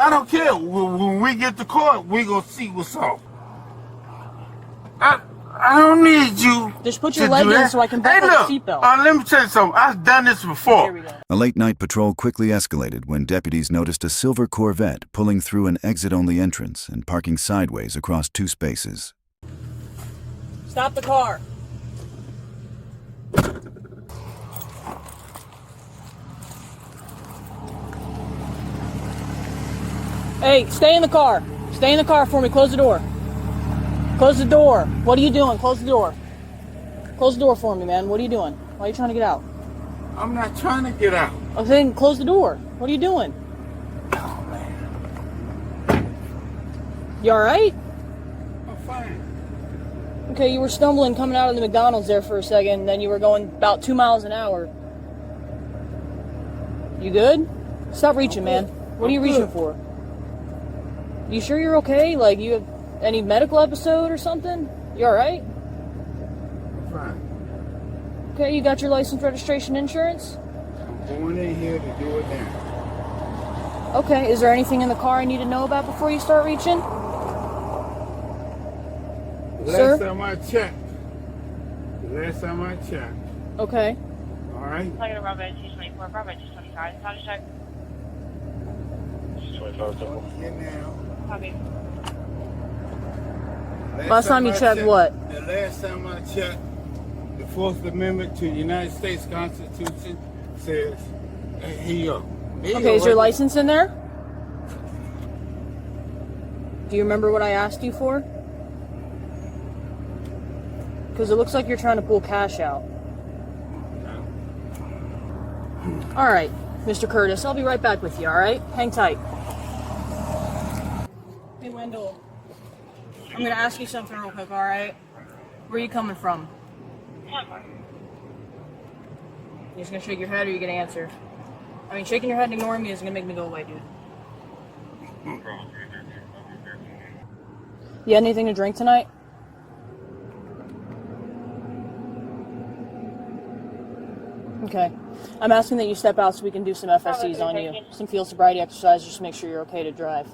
I don't care. When we get to court, we gonna see what's up. I don't need you. Just put your leg in so I can buckle the seatbelt. Let me tell you something. I've done this before. Here we go. A late-night patrol quickly escalated when deputies noticed a silver Corvette pulling through an exit-only entrance and parking sideways across 2 spaces. Stop the car. Hey, stay in the car. Stay in the car for me. Close the door. Close the door. What are you doing? Close the door. Close the door for me, man. What are you doing? Why are you trying to get out? I'm not trying to get out. I was saying close the door. What are you doing? Oh, man. You alright? I'm fine. Okay, you were stumbling coming out of the McDonald's there for a second, and then you were going about 2 miles an hour. You good? Stop reaching, man. What are you reaching for? You sure you're okay? Like, you have any medical episode or something? You alright? I'm fine. Okay, you got your license, registration, insurance? I'm going in here to do it now. Okay, is there anything in the car I need to know about before you start reaching? Last time I checked. Okay. Alright? Target Bravo 224, Bravo 225, status check. 225, Here now. copy. Last time you checked what? The last time I checked, the 4th Amendment to the United States Constitution says, here you go. Okay, is your license in there? Do you remember what I asked you for? Because it looks like you're trying to pull cash out. Alright, Mr. Curtis, I'll be right back with you, alright? Hang tight. Hey, Wendell. I'm going to ask you something real quick, alright? Where are you coming from? You're just going to shake your head or you're going to answer? I mean, shaking your head and ignoring me is going to make me go away, dude. You had anything to drink tonight? Okay. I'm asking that you step out so we can do some FSCs on you. Some field sobriety exercises just to make sure you're okay to drive.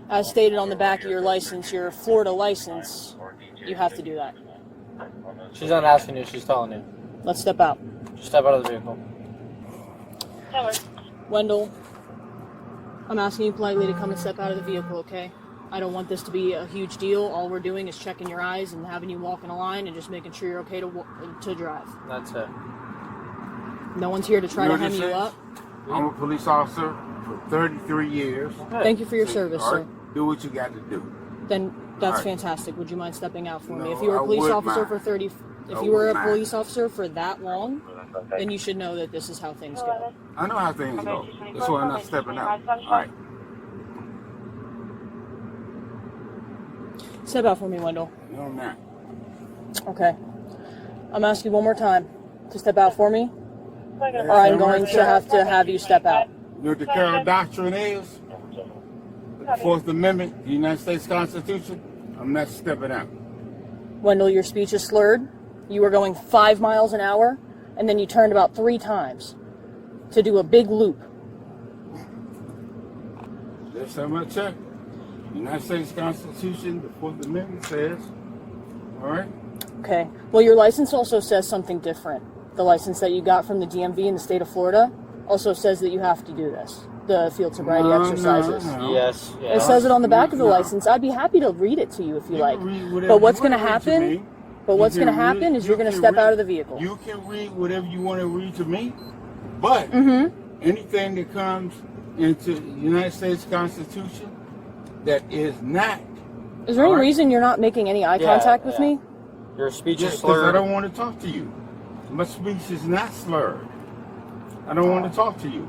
As stated on the back of your license, your Florida license, you have to do that. She's not asking you, she's telling you. Let's step out. Just step out of the vehicle. Wendell, I'm asking you politely to come and step out of the vehicle, okay? I don't want this to be a huge deal. All we're doing is checking your eyes and having you walk in a line and just making sure you're okay to drive. That's it. No one's here to try to hem you up. I'm a police officer for 33 years. Okay. Thank you for your service, sir. Do what you got to do. Then that's Right. fantastic. Would you mind stepping out for me? No, If you were a I police would officer mind. for 30, if I you were would a mind. police officer for that long, then you should know that this is how things go. I know how things go. That's why I'm not stepping out. All right. Step out for me, Wendell. No, I'm not. Okay. I'm asking you one more time to step out for me, or I'm going to have you step out. You know what the Carroll Doctrine is? The 4th Amendment, the United States Constitution. I'm not stepping out. Wendell, your speech is slurred. You were going 5 miles an hour, and then you turned about 3 times to do a big loop. Last time I checked, the United States Constitution, the 4th Amendment says, all right? Okay. Well, your license also says something different. The license that you got from the DMV in the state of Florida also says that you have to do this, the field sobriety exercises. No. Yes, It yes. says it on the back of the No. license. I'd be happy to read it to you if you like. can read whatever But what's you going to wanna read to happen? me. But You what's can going to happen read- is you're going to can step read- out of the vehicle. You can read whatever you want to read to me, but anything that comes into the United States Constitution that is not, Is there any Alright. reason you're not making any eye Yeah, contact with yeah. me? Your speech just is because I slurred. don't want to talk to you. My speech is not slurred. I don't want to talk to you.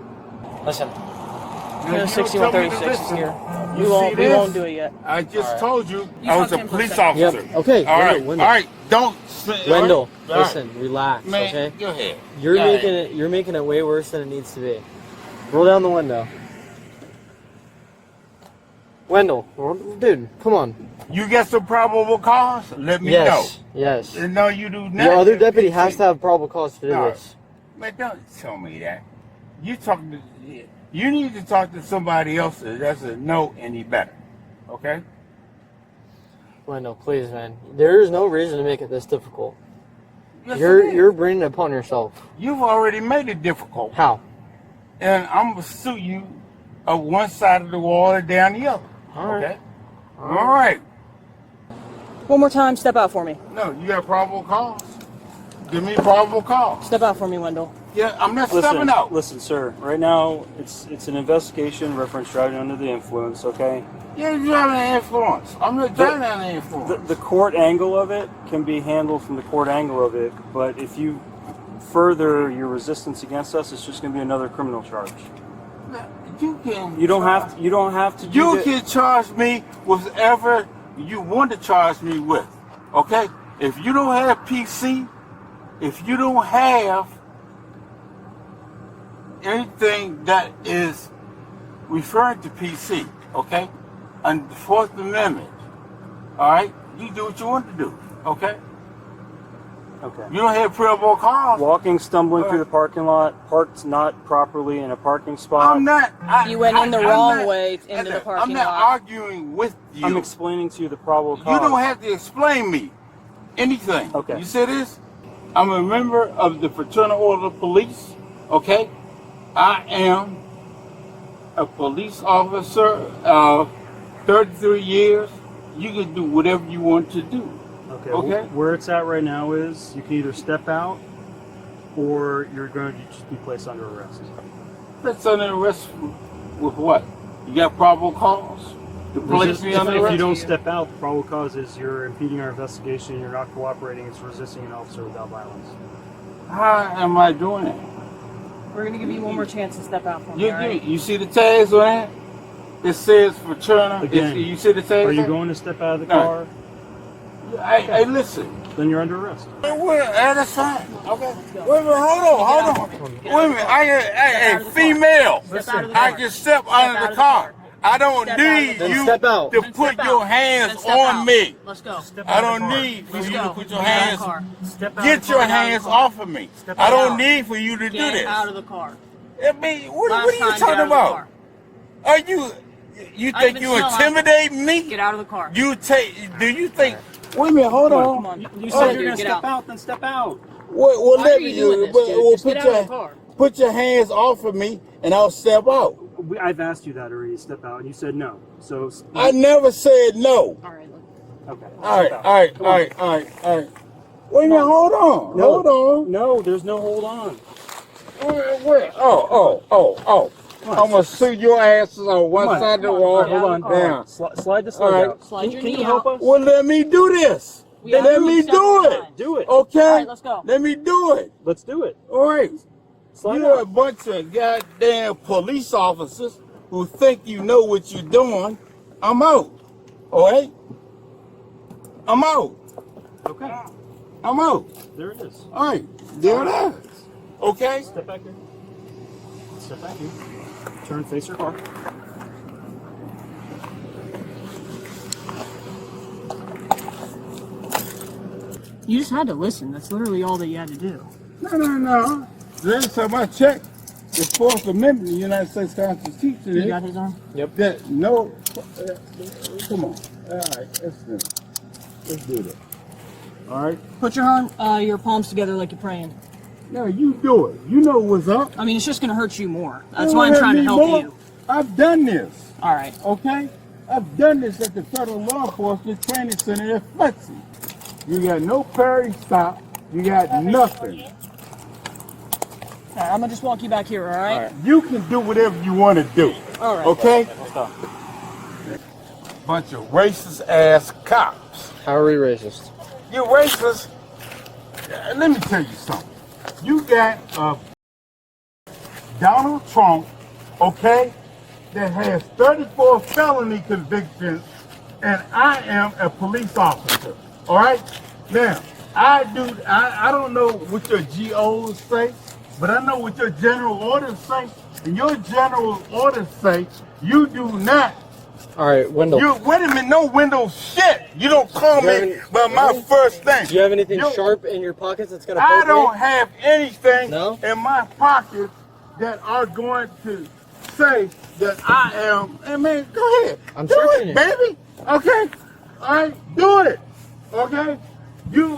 Listen, Now, Yeah, you don't 6136 tell me to is listen. here. You We won't see this? do it yet. I just Alright. told you You I was talk a to him for a police second. officer. Yep. Okay, All right. Wendell. All right. Don't say, Wendell, all right. listen, relax, Man, okay? go ahead. You're Go making ahead. you're making it way worse than it needs to be. Roll down the window. Wendell, dude, come on. You get some probable cause? Let me Yes, yes. know. No, you do not. The other deputy has to have probable cause to do No. this. Man, don't tell me that. You talking to You need to talk to somebody else that doesn't know any better. Okay? Wendell, please, man. There is no reason to make it this difficult. Yes, You're bringing it upon yourself. You've already made it difficult. How? And I'm going to sue you up one side of the wall and down the other. All right. Okay? All right. One more time, step out for me. No, you got probable cause. Give me probable cause. Step out for me, Wendell. Yeah, I'm not stepping out. Listen, sir. Right now, it's an investigation reference driving under the influence. Okay. Yeah, you're driving an influence. I'm not driving an influence. The court angle of it can be handled from the court angle of it, but if you further your resistance against us, it's just going to be another criminal charge. You don't have to. You can charge me with whatever you want to charge me with. Okay? If you don't have PC, if you don't have anything that is referring to PC, okay? And the Fourth Amendment, all right? You do what you want to do, okay? Okay. You don't have probable cause. Walking, stumbling through the parking lot, parked not properly in a parking spot. I'm not. You went in the wrong way into the parking lot. I'm not arguing with you. I'm explaining to you the probable cause. You don't have to explain me anything. Okay. You see this? I'm a member of the Fraternal Order of Police, okay? I am a police officer of 33 years. You can do whatever you want to do. Okay. Okay. Where it's at right now is you can either step out or you're going to just be placed under arrest. That's under arrest with what? You got probable cause to place me under If arrest? you don't step out, the probable cause is you're impeding our investigation, you're not cooperating, it's resisting an officer without violence. How am I doing that? We're going to give you one more chance to step out for me, all right? You see the tags on that? It says Fraternal. Again, You see the tags? Are you going to step out of the car? Hey, listen. Then you're under arrest. That's fine. Okay. Wait a minute. Hold on. Wait a minute. Hey, female. I can step under the car. I don't need you step out. to put your hands on me. Let's go. I don't need for you to put your hands. Step out Get your hands off of me. I don't need for you to do Get this. out of the car. I mean, what Last are you time, get talking out of the about? car. Are you I think even you smell intimidate me? Get out of the car. Do you think? Wait a minute. Hold on. Come on. You Oh, said dude, you're going to get step out. out, then step out. Well, Why let are me you doing this, dude? Just get out of the car. put your hands off of me, and I'll step out. I've asked you that already, step out, and you said no. So I never said no. All right, look. okay. All right. Wait a minute. Hold on. No. Hold on. No, there's no hold on. Where? Oh. I'm gonna sue your asses on one side of the wall. Hold on. Down. Slide the All slide right. out. Slide your Can knee you help out. us? Well, let me do this. We have Let to me do several do it. times. Do it. Okay. All right, let's go. Let me do it. Let's do it. All right. Slide You're a out. bunch of goddamn police officers who think you know what you're doing. I'm out. All right? I'm out. Okay. I'm out. There it is. All right. There it is. Okay? Step back here. Step back here. Turn, face your car. You just had to listen. That's literally all that you had to do. No. Last time I checked, the Fourth Amendment of the United States Constitution You is got his arm? that no. Come on. All right. Let's do that. All right? Put your palms together like you're praying. Now you do it. You know what's up. I mean, it's just going to hurt you more. That's It why I'm won't trying to hurt help me more. you. I've done this. All right. Okay? I've done this at the Federal Law Enforcement Training Center at Flexi. You got no parry stop. You got nothing. All right, I'm going to just walk you back here, all right? All right. You can do whatever you want to do. All right. Okay? Let's go. Bunch of racist ass cops. How are we racist? You racist? Let me tell you something. You got Donald Trump, okay, that has 34 felony convictions, and I am a police officer. All right? Now, I don't know what your GOs say, but I know what your general orders say. And your general orders say you do not. All right, Wendell. Wait a minute, no window shit. You don't call me by my first thing. Do you have anything sharp in your pockets that's gonna I poke don't me? have anything No? in my pockets that are going to say that I am, hey man, go ahead. I'm do searching it, it. baby. Okay? Alright, do it. Okay? You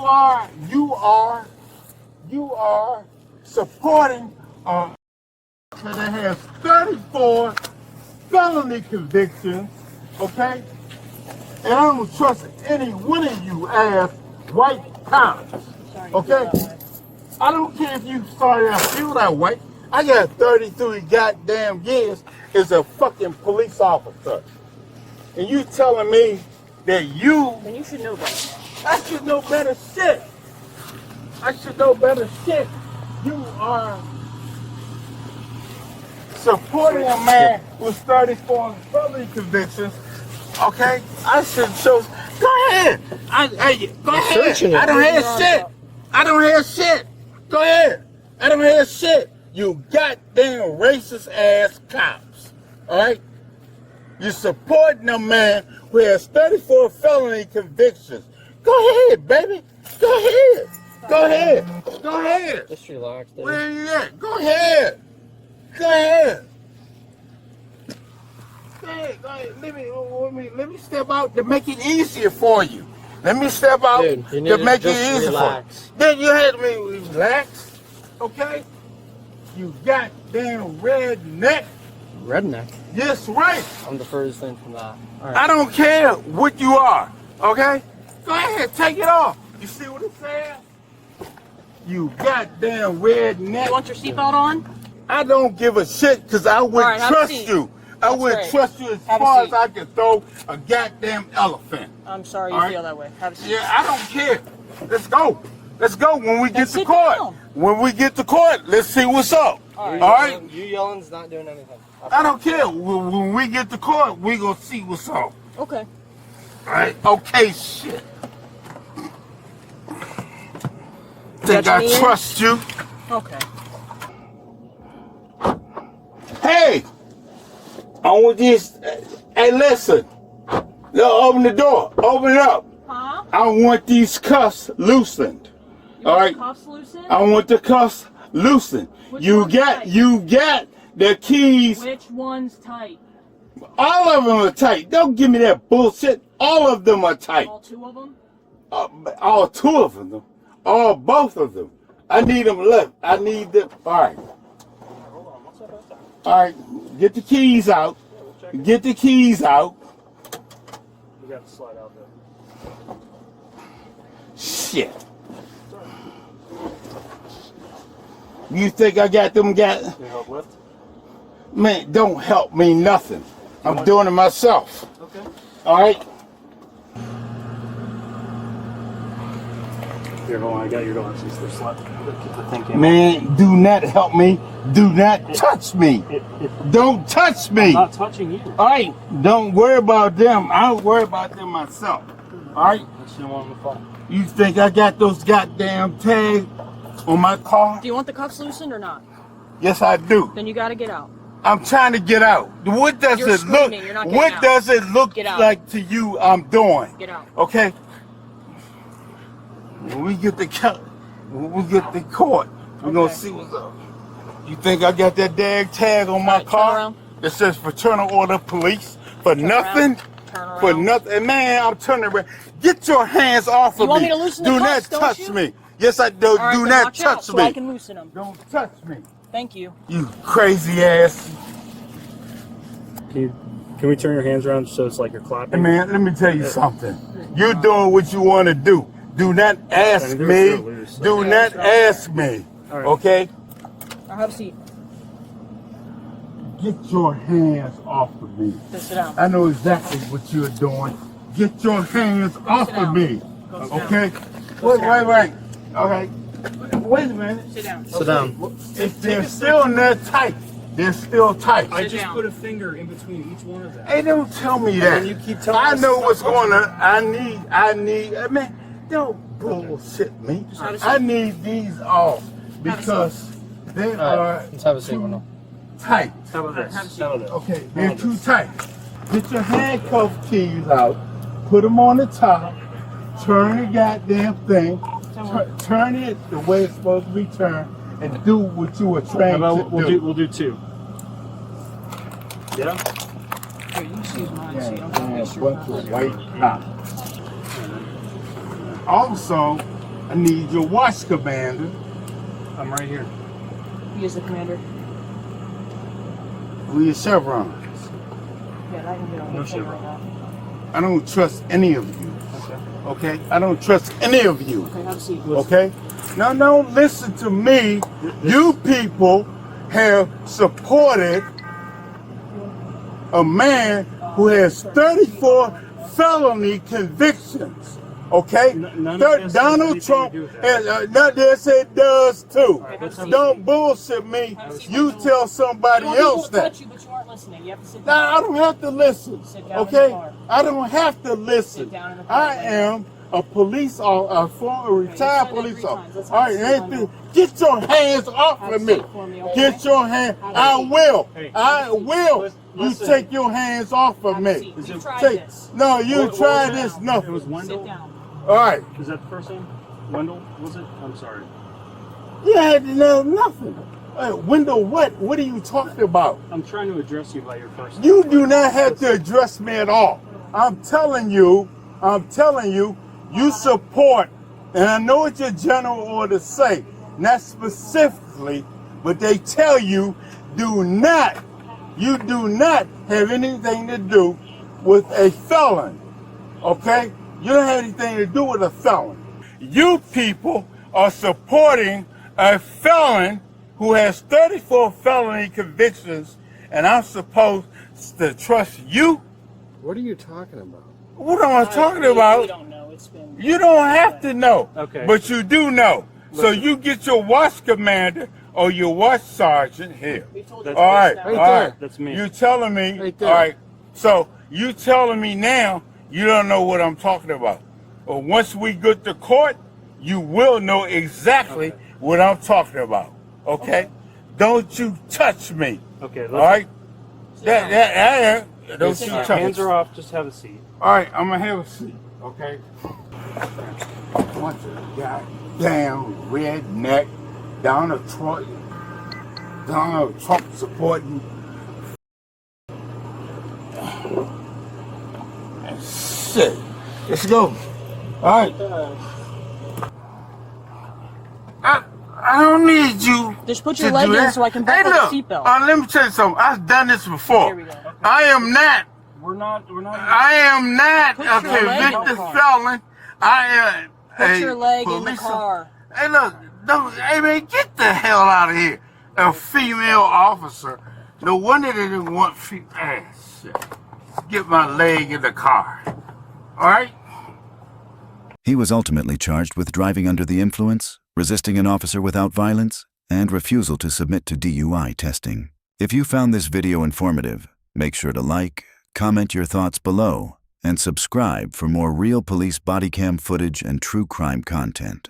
are supporting that has 34 felony convictions, okay? And I don't trust any one of you as white cops, okay? I don't care if you started out feel that way. I got 33 goddamn years as a fucking police officer. And you telling me that Then you should know better. I should know better shit. I should know better shit. You are supporting a man with 34 felony convictions. Okay? I should show. Go ahead. Go ahead. searching it. I don't hear shit. I don't hear shit. Go ahead. I don't hear shit. You goddamn racist ass cops. Alright? You're supporting a man who has 34 felony convictions. Go ahead, baby. Go ahead. Go ahead. Go ahead. Just relax, dude. Where you at? Go ahead. Go ahead. Go ahead. Go ahead. Let me step out to make it easier for you. Let me step out Dude, you need to to make it just easier relax. for you. Then you had me relax. Okay? You goddamn redneck. Redneck. Yes, right. I'm the furthest thing from that. All right. I don't care what you are. Okay? Go ahead. Take it off. You see what it says? You goddamn redneck. You want your seatbelt on? I don't give a shit because I wouldn't All right, have a trust seat. you. I That's wouldn't great. trust you as Have a far as seat. I could throw a goddamn elephant. I'm sorry you All right. feel that way. Have a seat. Yeah, I don't care. Let's go. Let's go when we Then get to sit court. down. When we get to court, let's see what's up. All right. All right? You yelling's not doing anything. I don't care. When we get to court, we gonna see what's up. Okay. All right? Okay, shit. Think Judge I me in? trust you? Okay. Hey, I want this. Hey, listen. No, open the door. Open it up. Huh? I want these cuffs loosened. All right. Cuffs loosened? I want the cuffs loosened. Which You one's got tight? the keys. Which one's tight? All of them are tight. Don't give me that bullshit. All of them are tight. All two of them? All two of them. All both of them. I need them left. I need them. All right. All right. Get the keys out. Get the keys out. You got to slide out there. Shit. You think I got them Can you help lift? Man, don't help me nothing. I'm doing it myself. Okay. All right? Here, hold on. I got your door. Since they're slapped. Keep the thing in. Man, do not help me. Do not touch me. Don't touch me. I'm not touching you. All right? Don't worry about them. I'll worry about them myself. All right? Unless you don't want them to fall. You think I got those goddamn tags on my car? Do you want the cuffs loosened or not? Yes, I do. Then you gotta get out. I'm trying to get out. What does You're it look? screaming. You're not getting What out. does it look Get out. like to you? I'm doing. Get out. Okay. When we get the court, we're gonna Okay. see what's up. You think I got that dag tag on my Alright, turn car around. that says fraternal order police for nothing? Turn around. For nothing, man. I'm turning around. Get your hands off of You want me. me to loosen the Do cuffs, not don't touch you? me. Yes, I do. All right, Do then not watch out touch so me. I can loosen them. Don't touch me. Thank you. You crazy ass. Can we turn your hands around so it's like you're Hey, clapping? man, let me tell you something. You're doing what you want to do. Do not ask they're me. loose. Do Okay, not stop. ask me. All right. Okay? I'll have a seat. Get your hands off of me. Just sit down. I know exactly what you're doing. Get your hands off sit of down. me. Go sit Okay? Go Wait. sit down. Okay. Wait a minute. Sit down. Sit down. If they're still not tight, they're still tight. I Sit just down. put a finger in between each one of them. Hey, don't tell me that. And you keep telling I us know to what's stop going on. I mean, don't bullshit me. have a seat. I need these off because they are Let's have a seat, too Wendell. tight. How about this? Have a seat. How about this? Okay, they're too tight. Get your handcuff keys out. Put them on the top. Turn the goddamn thing. Turn it the way it's supposed to be turned, and do what you were How trained about to do. we'll do two. Yeah. Here, you just use mine so you don't have to And waste a your bunch time. of white cops. Also, I need your watch commander. I'm right here. He is the commander. With your chevrons. Yeah, I can get on No the phone chevron. right now. I don't trust any of you. Okay. Okay? I don't trust any of you. Okay, have a seat. Okay? Now don't listen to me. You people have supported a man who has 34 felony convictions. Okay? None of this has Donald anything Trump, to do with that. and not this, it does too. have a seat. Don't bullshit me. You tell somebody You want people else to that. touch you, but you aren't listening. You have to sit Now, down. I don't have to listen. Sit down in the Okay? car. I don't have to listen. Sit down in the car. I am a police officer, a former retired said that police 3 officer. times. Let's All right, have a seat, Anthony, get your hands off Have a of me. seat for me, okay? Get your hand. Have a I seat. will. Hey, I will. You listen. take your hands off of Have a me. seat. Is You it- tried Take. this. No, you What try was this. that? No. It was Wendell. Sit down. All right. Is that the first name? Wendell, was it? I'm sorry. You had to know nothing. Wendell, what? What are you talking about? I'm trying to address you by your first name. You do not have to address me at all. I'm telling you, you support, and I know what your general orders say, not specifically, but they tell you you do not have anything to do with a felon, okay? You don't have anything to do with a felon. You people are supporting a felon who has 34 felony convictions, and I'm supposed to trust you? What are you talking about? What am I talking We about? don't know. It's been. You don't have to know, Okay. but you do know. So Listen. you get your watch commander or your watch sergeant here. We told you That's All right, this all now. Right right. there. That's me. You telling me, Right all there. right. So you telling me now you don't know what I'm talking about. But once we get to court, you will know exactly what I'm talking about. Okay? Don't you touch me. Okay. All right? Don't Sit you down. touch Hands me. are off. Just have a seat. All right, I'm gonna have a seat, okay? Bunch of goddamn redneck Donald Trump supporting. Shit. Let's go. All right. I don't need you. Just put to your leg do in that. so I can Hey, buckle look. the seatbelt. Let me tell you something. I've done this before. Here we go. I am not. We're not. I am not Put a your leg in the convicted car. felon. I am Put a your leg in the police- car. Hey, look, hey man, get the hell out of here. A female officer. No wonder they didn't want shit. Get my leg in the car. All right? He was ultimately charged with driving under the influence, resisting an officer without violence, and refusal to submit to DUI testing. If you found this video informative, make sure to like, comment your thoughts below, and subscribe for more real police body cam footage and true crime content.